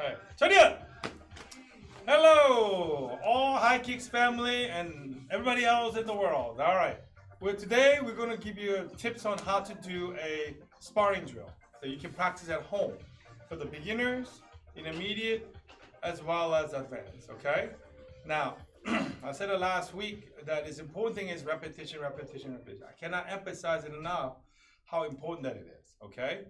right. Chadian! Hello, all High Kicks family and everybody else in the world. All right. Well, today we're going to give you tips on how to do a sparring drill that you can practice at home for the beginners, intermediate, as well as advanced. Okay. Now, I said it last week that the important thing is repetition, repetition, repetition. I cannot emphasize it enough how important that it is. Okay.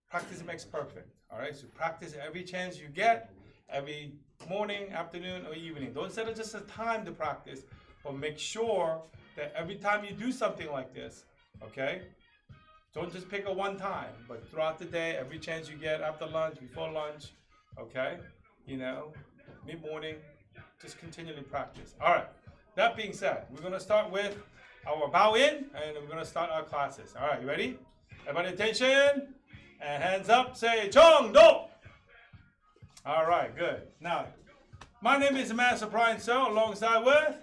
Practice makes perfect. All right. So practice every chance you get, every morning, afternoon, or evening. Don't set it just a time to practice, but make sure that every time you do something like this, okay, don't just pick a one time, but throughout the day, every chance you get, after lunch, before lunch, okay, you know, mid-morning, just continually practice. All right, that being said, we're going to start with our bow in, and we're going to start our classes. All right, you ready? Everybody attention, and hands up, say, Chong-do! All right, good. Now, my name is Master Brian So, alongside with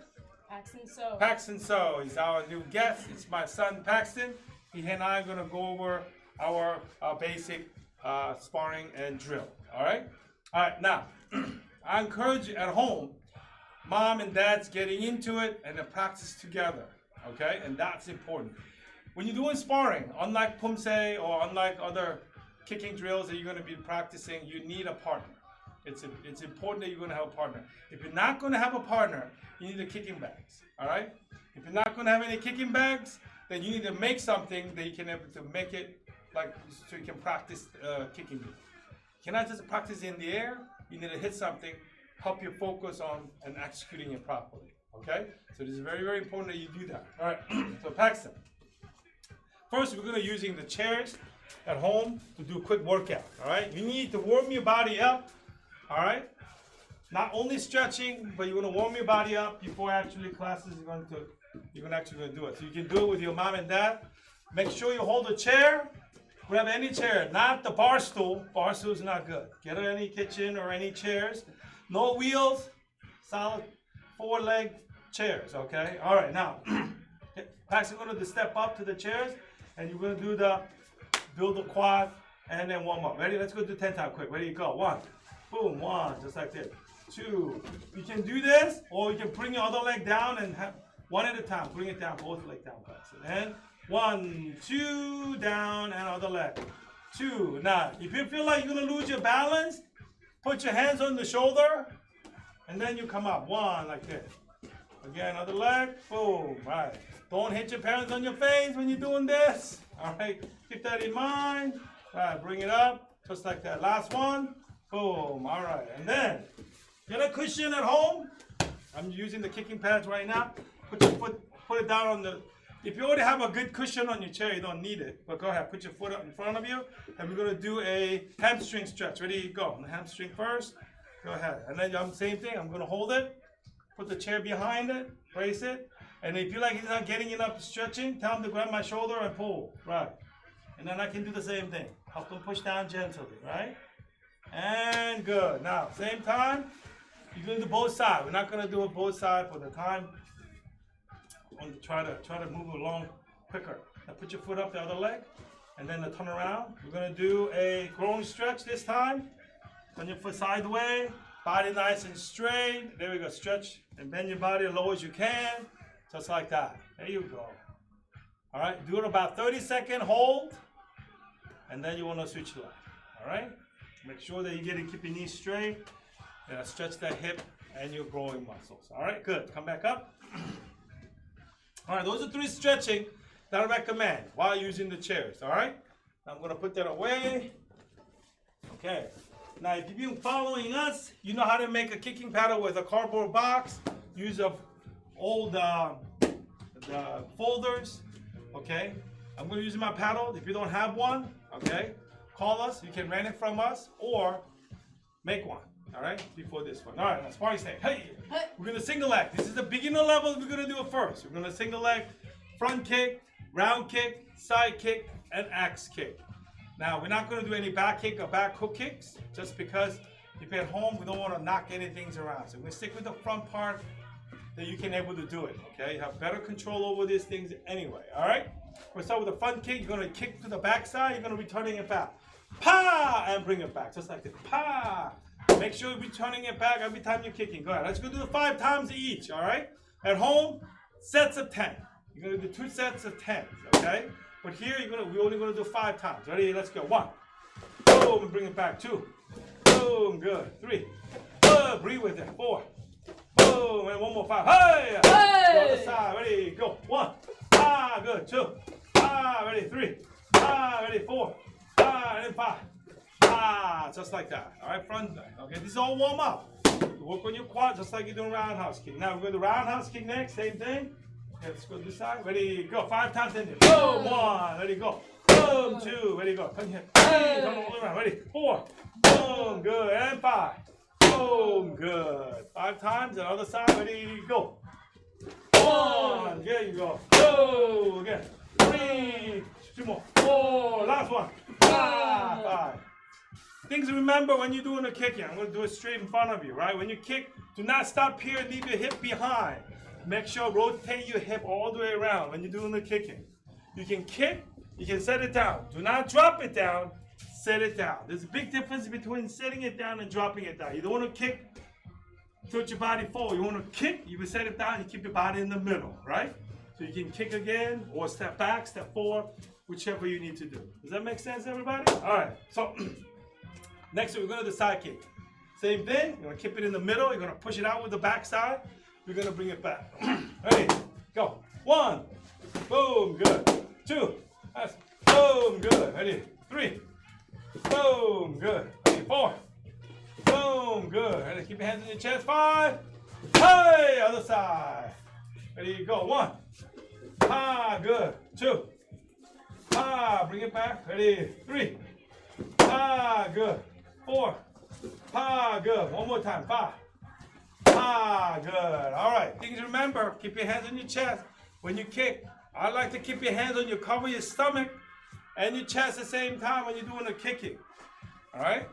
Paxton So. Paxton So is our new guest. It's my son Paxton. He and I are going to go over our basic sparring and drill. All right? All right, now, I encourage you at home, mom and dad's getting into it and then practice together. Okay? And that's important. When you're doing sparring, unlike Pumse or unlike other kicking drills that you're going to be practicing, you need a partner. It's important that you're going to have a partner. If you're not going to have a partner, you need the kicking bags. All right? If you're not going to have any kicking bags, then you need to make something that you can able to make it like so you can practice kicking. You cannot just practice in the air. You need to hit something, help you focus on and executing it properly. Okay? So this is very, very important that you do that. All right. So Paxton. First, we're going to be using the chairs at home to do a quick workout. All right? You need to warm your body up. All right, not only stretching, but you're going to warm your body up before actually classes. You're actually going to do it. So you can do it with your mom and dad. Make sure you hold a chair. Grab any chair, not the bar stool. Bar stool is not good. Get any kitchen or any chairs. No wheels, solid 4-leg chairs. Okay. All right. Now, Paxton's going to step up to the chairs, and you're going to do the build the quad and then warm up. Ready? Let's go do 10 times quick. Ready? Go. 1. Boom, 1, just like this. 2. You can do this, or you can bring your other leg down and have one at a time. Bring it down, both legs down. And 1, 2, down, and other leg. 2. Now, if you feel like you're gonna lose your balance, put your hands on the shoulder, and then you come up. 1, like this. Again, other leg. Boom. Right. Don't hit your parents on your face when you're doing this. All right. Keep that in mind. Right. Bring it up, just like that. Last one. Boom, all right, and then get a cushion at home. I'm using the kicking pads right now. Put your foot, put it down on the, if you already have a good cushion on your chair, you don't need it, but go ahead, put your foot up in front of you, and we're gonna do a hamstring stretch. Ready, go, on the hamstring first, go ahead. And then same thing, I'm gonna hold it, put the chair behind it, brace it, and if you like he's not getting enough stretching, tell him to grab my shoulder and pull, right. And then I can do the same thing. Help them push down gently, right? And good. Now, same time, you're going to do both sides. We're not going to do it both sides for the time. I want to try to move along quicker. Now put your foot up the other leg, and then turn around. We're going to do a groin stretch this time. Turn your foot sideways, body nice and straight. There we go. Stretch and bend your body as low as you can, just like that. There you go. All right. Do it about 30-second hold, and then you want to switch leg. All right. Make sure that keep your knees straight, stretch that hip and your growing muscles. All right, good. Come back up. All right, those are 3 stretching that I recommend while using the chairs. All right, now I'm going to put that away. Okay, now if you've been following us, you know how to make a kicking paddle with a cardboard box. Use of old the folders. Okay, I'm going to use my paddle. If you don't have one, okay. Call us, you can rent it from us, or make one, all right, before this one. All right, now sparring snake. Hey, we're going to single leg. This is the beginner level, we're going to do it first. We're going to single leg, front kick, round kick, side kick, and axe kick. Now, we're not going to do any back kick or back hook kicks, just because if you're at home, we don't want to knock anything around. So we're going to stick with the front part that you can able to do it, okay? You have better control over these things anyway, all right? We'll start with the front kick. You're going to kick to the back side. You're going to be turning it back. Pa! And bring it back, just like this. Pa! Make sure you're turning it back every time you're kicking. Go ahead. Let's go do the 5 times each, all right? At home, sets of 10. You're gonna do 2 sets of 10, okay? But here, we're only gonna do 5 times. Ready? Let's go. 1. Boom, and bring it back. 2. Boom, good. 3. Breathe with it. 4. Boom, and one more 5. Hey! Hey! Go other side. Ready? Go. 1. Good. 2. Ready? 3. Ready? 4. And then 5. Just like that. All right, front back. Okay, this is all warm up. You work on your quad just like you're doing roundhouse kick. Now we're going to roundhouse kick next. Same thing. Okay, let's go this side. Ready? Go. 5 times in there. Boom. 1. Ready? Go. Boom. 2. Ready? Go. Come here. Come all around. Ready? 4. Boom. Good. And 5. Boom. Good. 5 times. The other side. Ready? Go. 1. There you go. Go. Again. 3. 2 more. 4. Last one. 5. Things to remember when you're doing a kicking. I'm going to do it straight in front of you, right? When you kick, do not stop here and leave your hip behind. Make sure rotate your hip all the way around when you're doing the kicking. You can kick, you can set it down. Do not drop it down, set it down. There's a big difference between setting it down and dropping it down. You don't want to kick, tilt your body forward. You want to kick, you can set it down, you keep your body in the middle, right? So you can kick again, or step back, step forward, whichever you need to do. Does that make sense, everybody? All right, so next we're going to do the side kick. Same thing, you're going to keep it in the middle, you're going to push it out with the back side, you're going to bring it back. Ready, go. 1, boom, good. 2, that's boom, good. Ready, 3, boom, good. Ready, 4, boom, good. Ready, keep your hands in your chest. 5, hey, other side. Ready, go. 1, good. 2, bring it back. Ready, 3, good. 4, good. One more time. 5, good. All right. Things to remember. Keep your hands on your chest when you kick. I like to keep your hands on you, cover your stomach and your chest at the same time when you're doing the kicking. All right.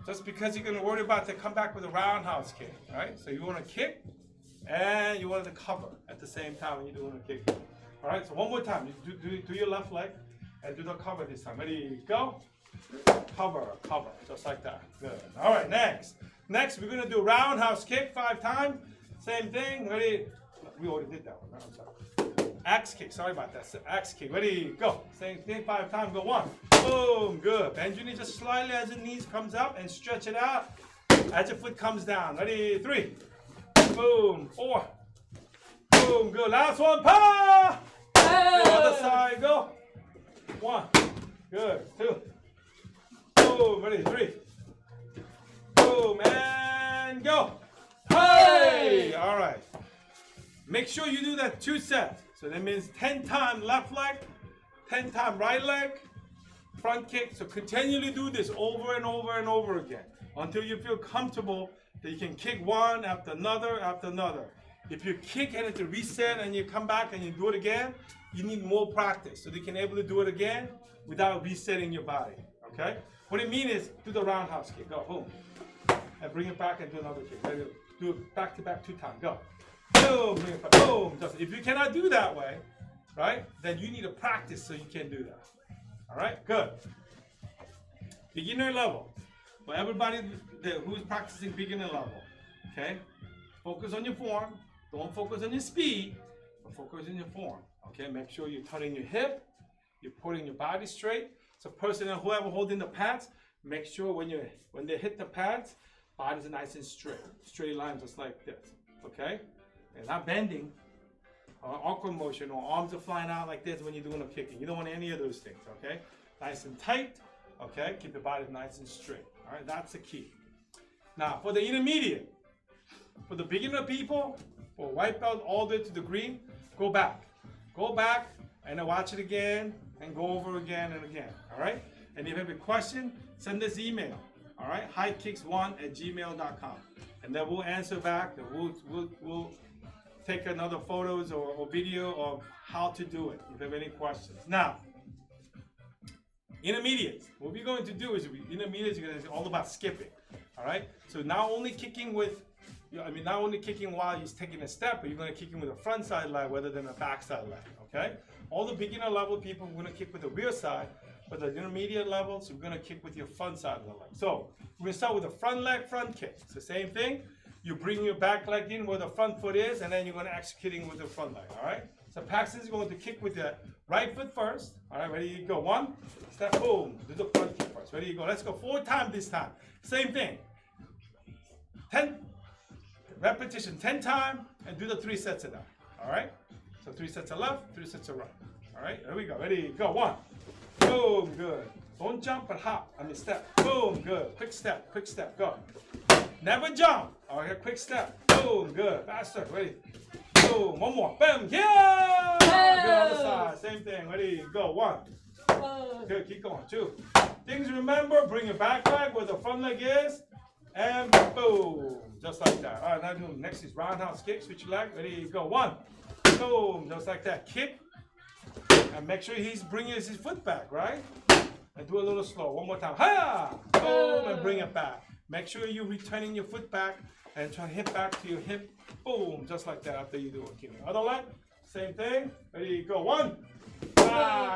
Just because you're gonna worry about to come back with a roundhouse kick. All right. So you want to kick and you want to cover at the same time when you're doing the kicking. All right. So one more time. You do your left leg and do the cover this time. Ready? Go. Cover, just like that. Good. All right, next we're gonna do roundhouse kick 5 times. Same thing. Ready? We already did that one. I'm sorry. Axe kick. Sorry about that. Axe kick. Ready? Go. Same thing. 5 times. Go. 1. Boom. Good. Bend your knees just slightly as your knees comes up and stretch it out as your foot comes down. Ready? 3. Boom. 4. Boom. Good. Last one. Pa. Hey. The other side. Go. 1. Good. 2. Boom, ready, 3. Boom, and go. Hey! All right. Make sure you do that 2 sets. So that means 10 times left leg, 10 times right leg, front kick. So continually do this over and over and over again until you feel comfortable that you can kick one after another after another. If you kick and it's a reset and you come back and you do it again, you need more practice so that you can able to do it again without resetting your body, okay? What it means is do the roundhouse kick. Go, boom. And bring it back and do another kick. Ready? Do it back to back 2 times. Go. Boom, bring it back. Boom. Just, if you cannot do that way, right, then you need to practice so you can do that. All right? Good. Beginner level. For everybody who's practicing beginner level, okay? Focus on your form. Don't focus on your speed, but focus on your form. Okay? Make sure you're turning your hip. You're putting your body straight. So person and whoever holding the pads, make sure when they hit the pads, bodies are nice and straight line just like this, okay? And not bending, or awkward motion, or arms are flying out like this when you're doing a kicking. You don't want any of those things, okay? Nice and tight, okay? Keep your body nice and straight, all right? That's the key. Now for the intermediate, for the beginner people, for white belt all the way to the green, go back and then watch it again, and go over again and again, all right? And if you have a question, send us email, all right? HIGHKICKS1@gmail.com. And then we'll answer back, and we'll take another photos or video of how to do it, if you have any questions. Now, intermediates. What we're going to do is, intermediates are going to be all about skipping, all right? So not only kicking while he's taking a step, but you're going to kick him with a front side leg rather than a back side leg, okay? All the beginner level people, we're going to kick with the rear side, for the intermediate level, so we're gonna kick with your front side of the leg. So we're gonna start with the front leg, front kick. It's the same thing. You bring your back leg in where the front foot is, and then you're gonna executing with the front leg, all right? So Paxton's going to kick with the right foot first. All right, ready, you go. 1, step, boom. Do the front kick first. Ready, you go. Let's go 4 times this time. Same thing. 10 repetition, 10 times, and do the 3 sets of that. All right? So 3 sets of left, 3 sets of right. All right, there we go. Ready, go. 1, boom, good. Don't jump, but hop. Step, boom, good. Quick step, go. Never jump. All right, quick step, boom, good. Faster, ready. Boom, 1 more, bam, yeah! Good, other side, same thing, ready, go. 1, good, keep going. 2, things to remember, bring your back leg where the front leg is, and boom, just like that. All right, now next is roundhouse kick, switch your leg, ready, go. 1, boom, just like that, kick, and make sure he's bringing his foot back, right? And do a little slow, 1 more time, hiya, boom, and bring it back. Make sure you're returning your foot back, and try to hit back to your hip, boom, just like that after you do a kick. Other leg, same thing. Ready, go. 1,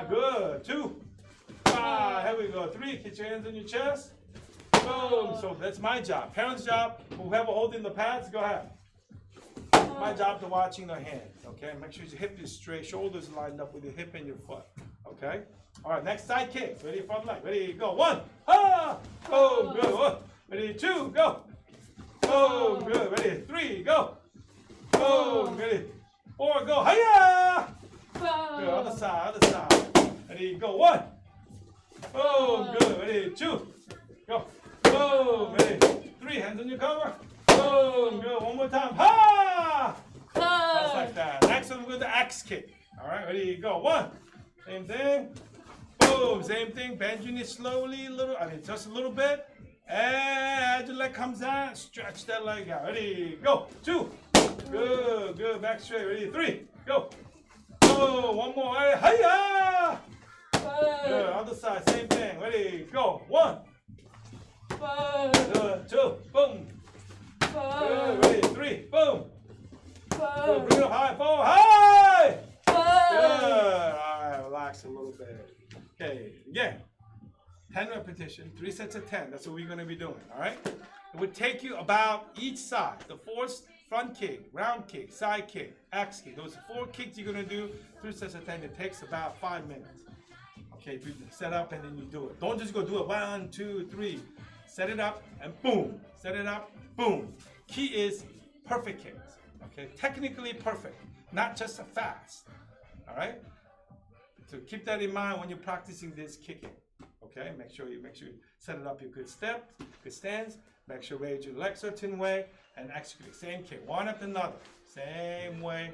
good. 2, here we go. 3, get your hands on your chest, boom. So that's my job. Parents' job, whoever holding the pads, go ahead. My job to watching the hands, okay? Make sure your hip is straight, shoulders lined up with your hip and your foot, okay? All right, next side kick. Ready, front leg. Ready, go. 1, boom, good. 1, ready, 2, go. Boom, good, ready, 3, go. Boom, ready, 4, go, hiya! Good, other side, ready, go. 1, boom, good, ready, 2, go. Boom, ready, 3, hands on your cover. Boom, good, 1 more time, ha! Just like that. Next one, we're the axe kick. All right, ready, go. 1, same thing. Boom, same thing, bend your knee slowly, just a little bit. And as your leg comes out, stretch that leg out. Ready, go. 2, good, back straight. Ready, 3, go. Oh, 1 more. Hiya! Good, other side, same thing. Ready, go. 1, good, 2, boom. Good, ready, 3, boom. Good, bring it up high, 4, high. Good. All right, relax a little bit. Okay, again. 10 repetition, 3 sets of 10. That's what we're going to be doing, all right? It would take you about each side. The 4 front kick, round kick, side kick, axe kick. Those 4 kicks you're going to do, 3 sets of 10. It takes about 5 minutes. Okay, you set up and then you do it. Don't just go do it 1, 2, 3. Set it up and boom. Set it up, boom. Key is perfect kicks. Okay, technically perfect, not just a fast. All right? So keep that in mind when you're practicing this kicking. Okay, make sure you set it up your good steps, good stands. Make sure you raise your leg certain way and execute the same kick, one after another, same way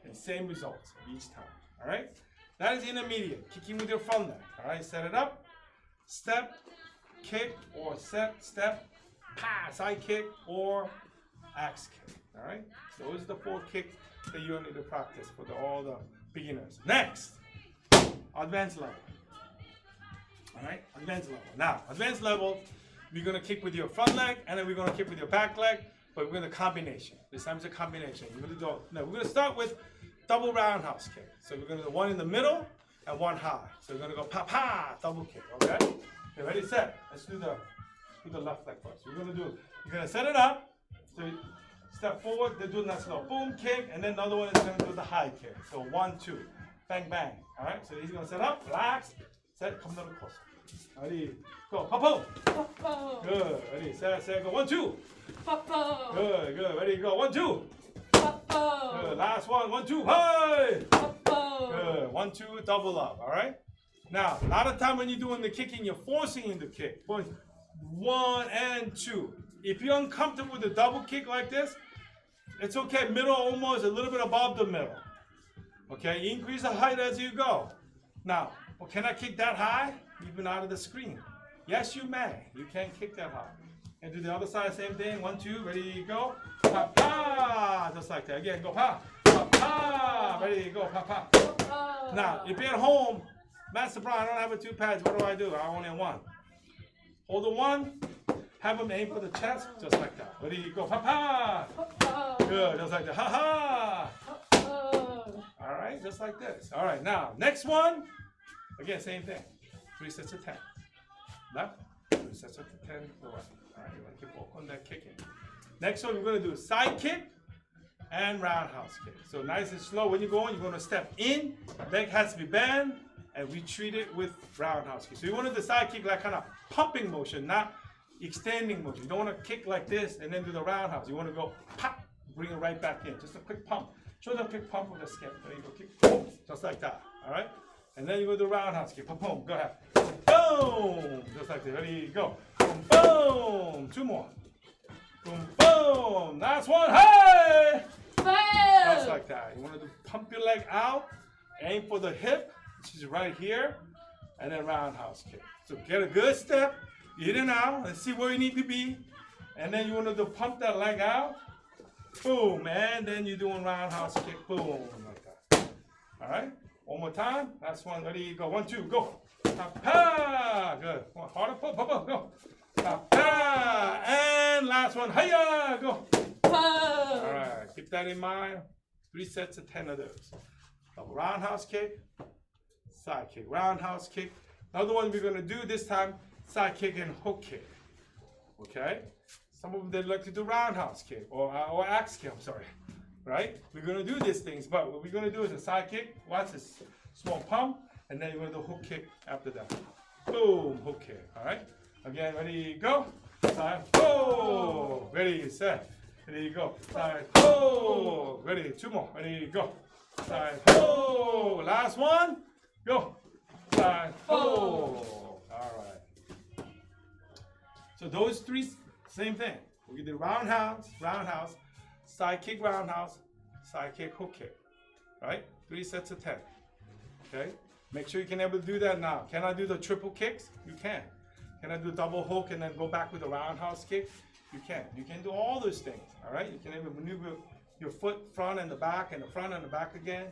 and same results each time. All right, that is intermediate, kicking with your front leg. All right, set it up, step, kick, or step, pass, side kick, or axe kick. All right, so those are the 4 kicks that you need to practice for all the beginners. Next, advanced level. All right, advanced level. Now, advanced level, we're going to kick with your front leg, and then we're going to kick with your back leg, but we're going to combination. This time it's a combination. We're going to go, no, we're going to start with double roundhouse kick. So we're going to do 1 in the middle and 1 high. So we're going to go pa, double kick, okay? Okay, ready, set. Let's do the left leg first. You're going to set it up. So step forward, then do that slow. Boom, kick, and then another one is going to do the high kick. So 1, 2, bang, bang. All right, so he's going to set up, relax, set, come a little closer. Ready, go, pop. Good, ready, set, go, 1, 2. Good, ready, go, 1, 2. Good, last one, 1, 2, high. Good, 1, 2, double up, all right? Now, a lot of time when you're doing the kicking, you're forcing in the kick. 1 and 2. If you're uncomfortable with the double kick like this, it's okay, middle almost a little bit above the middle. Okay, increase the height as you go. Now, well, can I kick that high? Even out of the screen. Yes, you may. You can kick that high. And do the other side, same thing. 1, 2, ready, go. Pa, pa. Just like that. Again, go pa. Pa, pa. Ready, go. Pa, pa. Now, if you're at home, Master Brian, I don't have a 2 pads. What do? I only have 1. Hold the 1. Have them aim for the chest, just like that. Ready, go. Pa, pa. Good, just like that. Ha, ha. All right, just like this. All right, now, next one. Again, same thing. 3 sets of 10. Left, 3 sets of 10 to the right. All right, you want to keep working on that kicking. Next one, we're going to do side kick and roundhouse kick. So nice and slow. When you go in, you're going to step in, leg has to be bent, and we treat it with roundhouse kick. So you want to do the side kick like kind of pumping motion, not extending motion. You don't want to kick like this and then do the roundhouse. You want to go pop, bring it right back in. Just a quick pump. Show them a quick pump with a skip. There you go, kick, boom, just like that. All right? And then you go do roundhouse kick. Boom, boom, go ahead. Boom, just like that. Ready, go. Boom, boom. 2 more. Boom, boom. Last one. Hey! Just like that. You want to pump your leg out, aim for the hip, which is right here, and then roundhouse kick. So get a good step, in and out, and see where you need to be. And then you want to pump that leg out. Boom, and then you're doing roundhouse kick. Boom, like that. All right? One more time. Last one. Ready, go. 1, 2, go. Ha! Good. One harder. Go. Ha! And last one. Hiya! Go. All right. Keep that in mind. 3 sets of 10 of those. Double roundhouse kick, side kick, roundhouse kick. Another one we're going to do this time, side kick and hook kick. Okay? Some of them, they like to do roundhouse kick or axe kick, I'm sorry. Right? We're going to do these things, but what we're going to do is a side kick. Watch this small pump, and then you're going to do hook kick after that. Boom, hook kick. All right? Again, ready, go. Side, oh, ready, set. Ready, go. Side, oh, ready, 2 more. Ready, go. Side, oh, last one. Go. Side, oh. All right. So those 3, same thing. We did roundhouse, side kick, roundhouse, side kick, hook kick. Right? 3 sets of 10. Okay? Make sure you can able to do that now. Can I do the triple kicks? You can. Can I do double hook and then go back with the roundhouse kick? You can. You can do all those things. All right? You can even maneuver your foot front and the back and the front and the back again.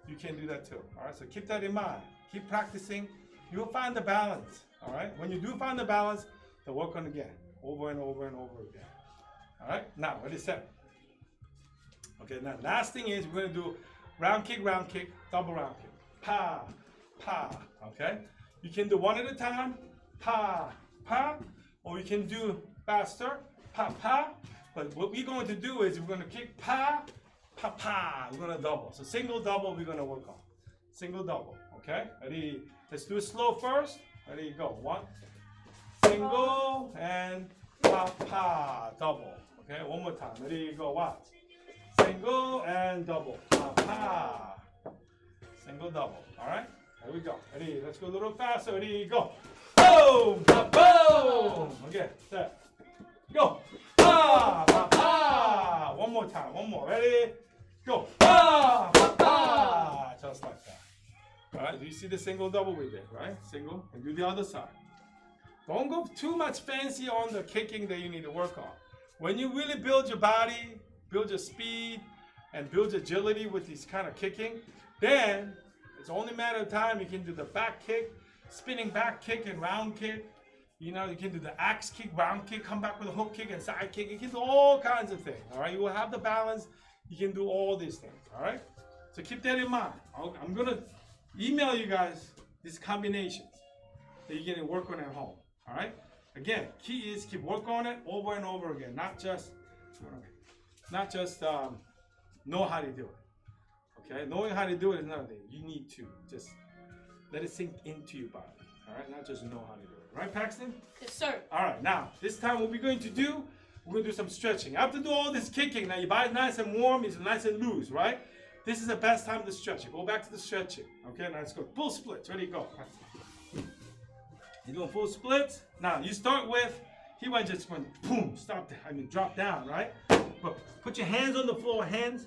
You can do that too. All right? So keep that in mind. Keep practicing. You'll find the balance. All right? When you do find the balance, then work on it again. Over and over and over again. All right? Now, ready, set. Okay, now last thing is we're going to do round kick, double round kick. Pa, pa. Okay? You can do one at a time. Pa, pa. Or you can do faster. Pa, pa. But what we're going to do is we're going to kick pa, pa, pa. We're going to double. So single, double, we're going to work on. Single, double. Okay? Ready? Let's do it slow first. Ready? Go. 1. Single and pa, pa. Double. Okay? One more time. Ready? Go. Watch. Single and double. Pa, pa. Single, double. All right? There we go. Ready? Let's go a little faster. Ready? Go. Boom! Pa, boom! Okay. Set. Go. Pa, pa, pa. One more time. One more. Ready? Go. Pa, pa, pa. Just like that. All right? Do you see the single, double we did, right? Single. And do the other side. Don't go too much fancy on the kicking that you need to work on. When you really build your body, build your speed, and build your agility with these kind of kicking, then it's only a matter of time you can do the back kick, spinning back kick and round kick. You know, you can do the axe kick, round kick, come back with a hook kick and side kick. You can do all kinds of things, all right? You will have the balance. You can do all these things, all right? So keep that in mind. I'm going to email you guys these combinations that you can work on at home, all right? Again, key is keep work on it over and over again, not just know how to do it. Okay, knowing how to do it is another thing. You need to just let it sink into your body. All right, not just know how to do it. Right, Paxton? Yes, sir. All right, now this time what we're going to do, we're going to do some stretching. After do all this kicking, now your body's nice and warm, it's nice and loose, right? This is the best time to stretch it. Go back to the stretching. Okay, now let's go. Full splits. Ready, go. You're doing full splits. Now you start with, he went just went boom, stop there. I mean drop down, right? But put your hands on the floor, hands,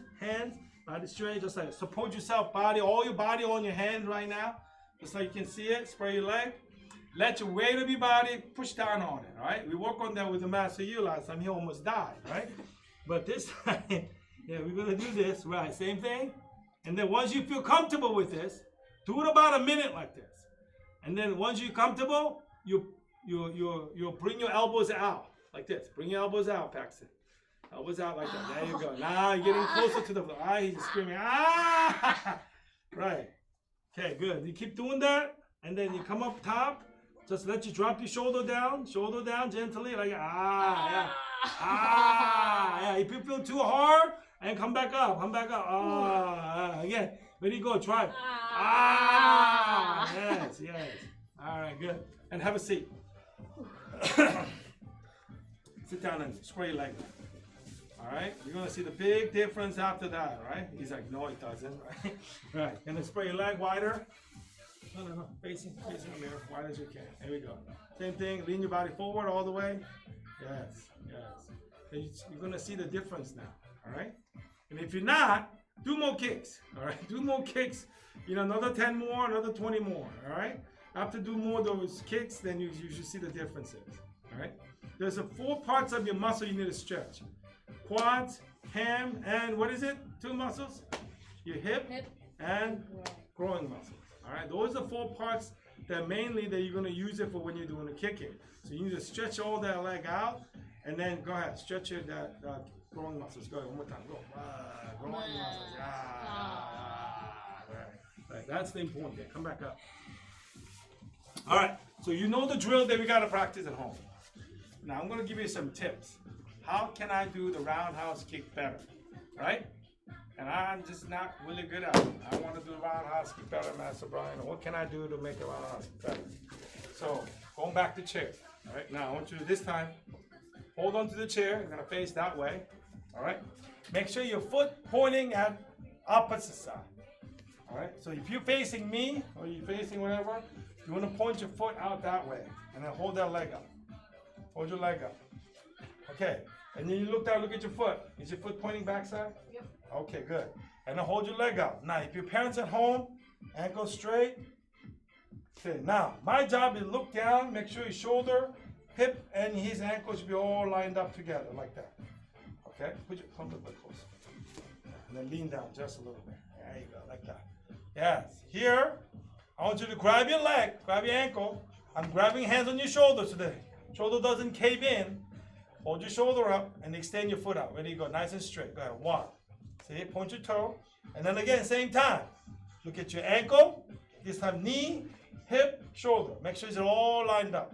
body straight, just like support yourself, body, all your body on your hands right now. Just like you can see it, spray your leg. Let your weight of your body push down on it, all right? We worked on that with the Master U last time, he almost died, right? But this time, yeah, we're gonna do this, right, same thing. And then once you feel comfortable with this, do it about a minute like this. And then once you're comfortable, you bring your elbows out, like this. Bring your elbows out, Paxton. Elbows out like that. There you go. Now you're getting closer to the floor. He's screaming, ah! Right. Okay, good. You keep doing that. and then you come up top. Just let you drop your shoulder down gently, like yeah. If you feel too hard, and come back up. Again. Ready, go, try. Yes. All right, good. And have a seat. Sit down and square your leg. All right, you're gonna see the big difference after that, right? He's like, no, it doesn't. Right, and then spread your leg wider. No, facing the mirror, wide as you can. Here we go. Same thing, lean your body forward all the way. Yes. You're gonna see the difference now, all right? And if you're not, do more kicks, all right? Do more kicks, another 10 more, another 20 more, all right? After do more of those kicks, then you should see the differences, all right? There's 4 parts of your muscle you need to stretch. Quads, ham, and what is it? 2 muscles? Your hip and growing muscles. All right, those are 4 parts that mainly that you're going to use it for when you're doing the kicking. So you need to stretch all that leg out, and then go ahead, stretch your growing muscles. Go ahead, one more time. Go. Growing muscles. Right. That's the important thing. Come back up. All right, so you know the drill that we got to practice at home. Now I'm going to give you some tips. How can I do the roundhouse kick better, right? And I'm just not really good at it. I want to do the roundhouse kick better, Master Brian. What can I do to make the roundhouse kick better? So, going back to chair. All right, now I want you to this time, hold on to the chair. You're going to face that way. All right? Make sure your foot pointing at opposite side. All right? So if you're facing me, or you're facing whatever, you want to point your foot out that way. And then hold that leg up. Hold your leg up. Okay. And then you look down, look at your foot. Is your foot pointing backside? Yep. Okay, good. And then hold your leg out. Now, if your parents at home, ankle straight. Okay, now, my job is look down, make sure his shoulder, hip, and his ankle should be all lined up together, like that. Okay? Put your thumb a little bit closer. And then lean down just a little bit. There you go, like that. Yes. Here, I want you to grab your leg, grab your ankle. I'm grabbing hands on your shoulder so the shoulder doesn't cave in. Hold your shoulder up and extend your foot out. Ready to go, nice and straight. Go ahead, 1. See, point your toe. And then again, same time. Look at your ankle. This time, knee, hip, shoulder. Make sure it's all lined up.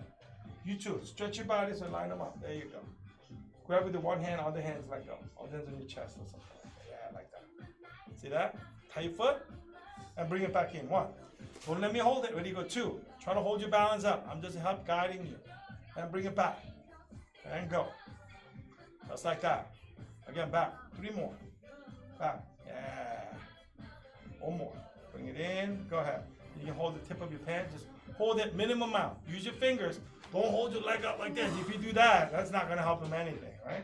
You too, stretch your bodies and line them up. There you go. Grab with the one hand, other hands let go. Other hands on your chest or something. Yeah, like that. See that? Tie your foot and bring it back in. 1. Don't let me hold it. Ready to go, 2. Try to hold your balance up. I'm just guiding you. And bring it back. And go. Just like that. Again, back. 3 more. Back. Yeah. 1 more. Bring it in. Go ahead. You can hold the tip of your pen. Just hold it minimum amount. Use your fingers. Don't hold your leg up like this. If you do that, that's not going to help them anything, right?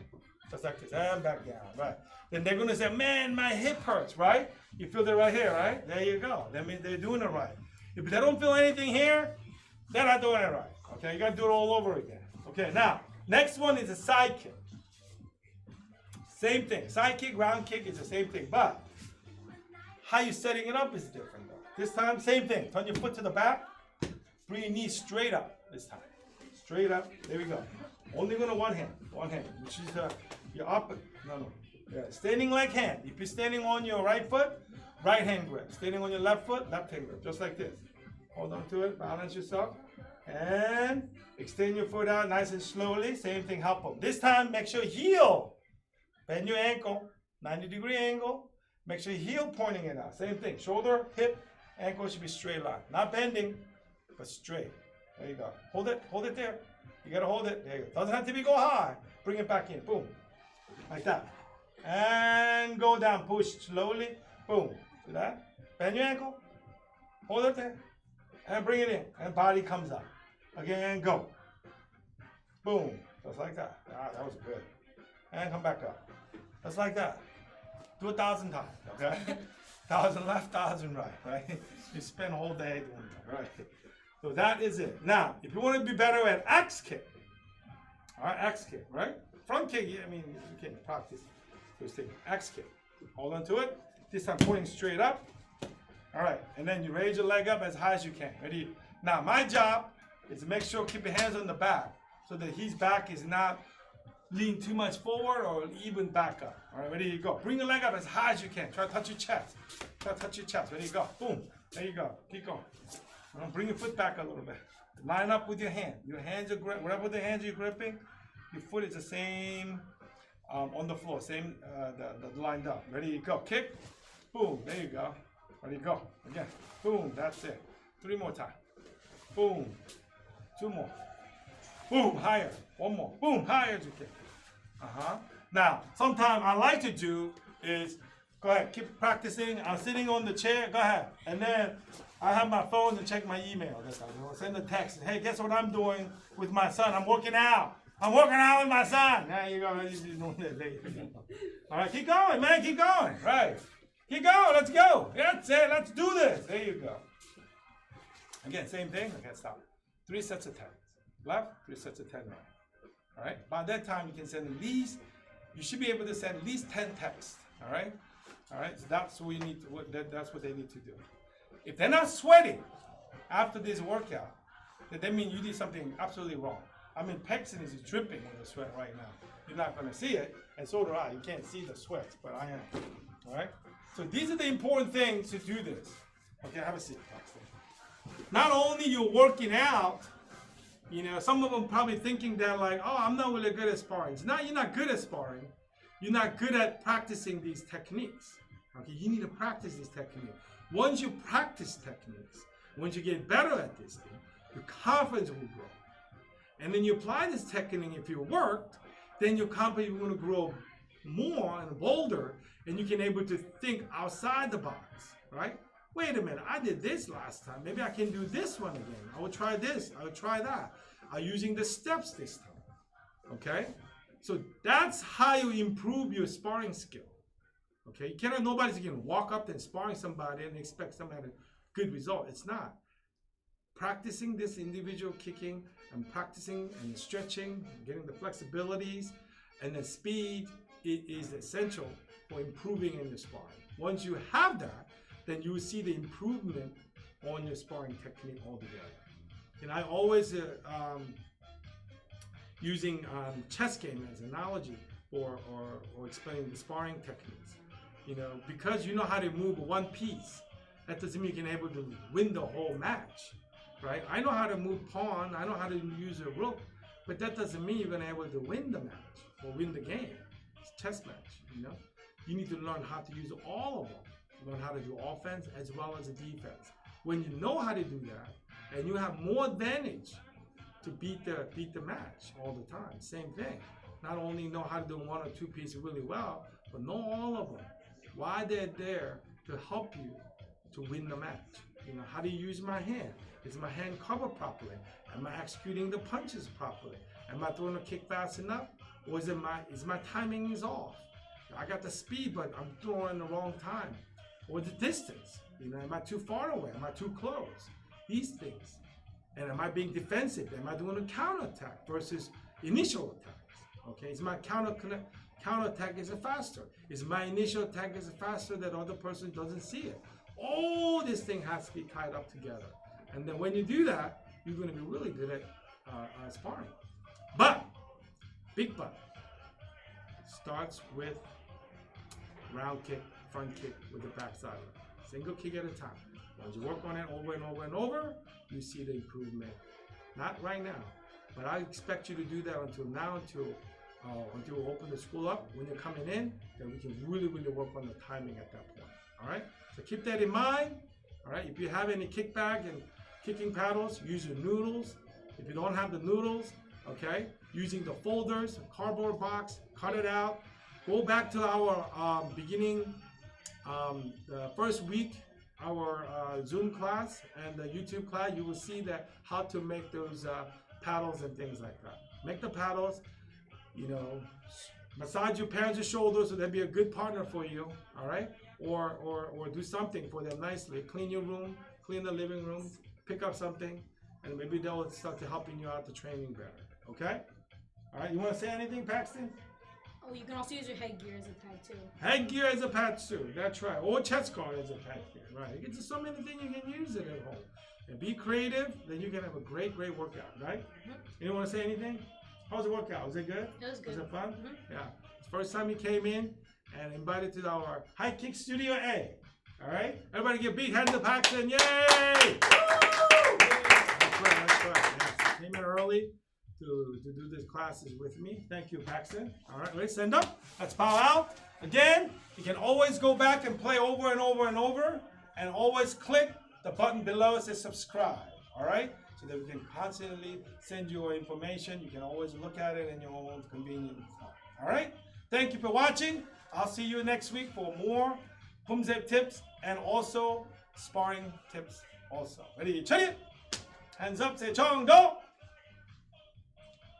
Just like this. And back down, right? Then they're going to say, man, my hip hurts, right? You feel that right here, right? There you go. That means they're doing it right. If they don't feel anything here, they're not doing it right. Okay, you got to do it all over again. Okay, now, next one is a side kick. Same thing. Side kick, round kick is the same thing. But how you're setting it up is different, though. This time, same thing. Turn your foot to the back. Bring your knees straight up this time. Straight up. There we go. Only going to one hand, which is your upper. No. Yeah. Standing leg hand. If you're standing on your right foot, right hand grip. Standing on your left foot, left hand grip. Just like this. Hold on to it. Balance yourself. And extend your foot out nice and slowly. Same thing, help them. This time, make sure heel. Bend your ankle. 90-degree angle. Make sure heel pointing it out. Same thing. Shoulder, hip, ankle should be straight line. Not bending, but straight. There you go. Hold it there. You gotta hold it. There you go. Doesn't have to be go high. Bring it back in. Boom. Like that. And go down. Push slowly. Boom. See that? Bend your ankle. Hold it there. And bring it in. And body comes up. Again, go. Boom. Just like that. Ah, that was good. And come back up. Just like that. Do 1,000 times, okay? 1,000 left, 1,000 right? You spend a whole day doing that, right? So that is it. Now, if you want to be better at axe kick, all right, axe kick, right? Front kick, I mean, you can practice those things. Axe kick. Hold on to it. This time pointing straight up. All right, and then you raise your leg up as high as you can. Ready? Now, my job is to make sure keep your hands on the back so that his back is not lean too much forward or even back up. All right, ready? You go. Bring your leg up as high as you can. Try to touch your chest. Try to touch your chest. Ready? You go. Boom. There you go. Keep going. Bring your foot back a little bit. Line up with your hand. Your hands are whatever the hands you're gripping, your foot is the same on the floor, same the lined up. Ready, you go. Kick. Boom. There you go. Ready, go. Again. Boom. That's it. 3 more times. Boom. 2 more. Boom. Higher. 1 more. Boom. Higher as you kick. Now, sometimes I like to do is go ahead, keep practicing. I'm sitting on the chair. Go ahead, and then I have my phone to check my email. I'll send a text. Hey, guess what I'm doing with my son? I'm working out. I'm working out with my son. There you go. All right, keep going, man. Keep going. Right. Keep going. Let's go. That's it. Let's do this. There you go. Again, same thing. Okay, stop. 3 sets of 10. Left, 3 sets of 10 right. All right. By that time, you can send at least. You should be able to send at least 10 texts. All right. All right. So that's what you need. That's what they need to do. If they're not sweating after this workout, then that means you did something absolutely wrong. I mean, Paxton is dripping with the sweat right now. You're not going to see it, and so do I. You can't see the sweat, but I am. All right? So these are the important things to do this. Okay, have a seat, Paxton. Not only you're working out, you know, some of them probably thinking that like, oh, I'm not really good at sparring. No, you're not good at sparring. You're not good at practicing these techniques. Okay, you need to practice these techniques. Once you practice techniques, once you get better at this thing, your confidence will grow. And then you apply this technique, if it worked, then your confidence is going to grow more and bolder, and you can able to think outside the box, right? Wait a minute, I did this last time. Maybe I can do this one again. I will try this, I will try that. I'm using the steps this time, okay? So that's how you improve your sparring skill. Okay, you cannot, nobody's going to walk up and sparring somebody and expect somebody to have a good result. It's not. Practicing this individual kicking and practicing and stretching, getting the flexibilities and the speed is essential for improving in your sparring. Once you have that, then you will see the improvement on your sparring technique altogether. And I always using chess game as an analogy or explaining the sparring techniques. You know, because you know how to move one piece, that doesn't mean you can able to win the whole match, right? I know how to move pawn, I know how to use a rook, but that doesn't mean you're gonna be able to win the match or win the game. It's a chess match, you know? You need to learn how to use all of them. Learn how to do offense as well as defense. When you know how to do that, and you have more advantage to beat the match all the time. Same thing. Not only know how to do 1 or 2 pieces really well, but know all of them. Why they're there to help you to win the match. You know, how do you use my hand? Is my hand covered properly? Am I executing the punches properly? Am I throwing a kick fast enough? Or is my timing is off? I got the speed, but I'm throwing the wrong time. Or the distance. You know, am I too far away? Am I too close? These things. And am I being defensive? Am I doing a counterattack versus initial attacks? Okay, is my counterattack is faster? Is my initial attack is faster that other person doesn't see it? All this thing has to be tied up together. And then when you do that, you're going to be really good at sparring. But, big but, starts with round kick, front kick with the backside. Single kick at a time. Once you work on it over and over and over, you see the improvement. Not right now, but I expect you to do that until now, until we open the school up. When you're coming in, then we can really work on the timing at that point. All right? So keep that in mind. All right? If you have any kickback and kicking paddles, use your noodles. If you don't have the noodles, okay, using the folders, cardboard box, cut it out. Go back to our beginning, the first week, our Zoom class and the YouTube class. You will see that how to make those paddles and things like that. Make the paddles, you know, massage your parents' shoulders so they'll be a good partner for you, all right? Or do something for them nicely. Clean your room, clean the living room, pick up something, and maybe they'll start to helping you out the training better, okay? All right, you want to say anything, Paxton? Oh, you can also use your headgear as a pad too. Headgear as a pad too, that's right. Or chest guard as a pad gear, right? You get so many things you can use it at home. And be creative, then you can have a great workout, right? Mm-hmm. You don't want to say anything? How was the workout? Was it good? It was good. Was it fun? Mm-hmm. Yeah. It's the first time you came in and invited to our High Kick Studio A. All right? Everybody give big hand to Paxton. Yay! Woo! That's right, that's right. Yes. Came in early to do these classes with me. Thank you, Paxton. All right, ready, stand up. Let's power out. Again, you can always go back and play over and over and over, and always click the button below that says subscribe. All right, so that we can constantly send you information. You can always look at it in your own convenience. All right, thank you for watching. I'll see you next week for more Pumzep tips and also sparring tips also. Ready? Check it. Hands up, say Chong Do.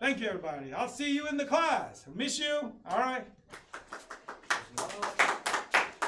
Thank you, everybody. I'll see you in the class. Miss you. All right.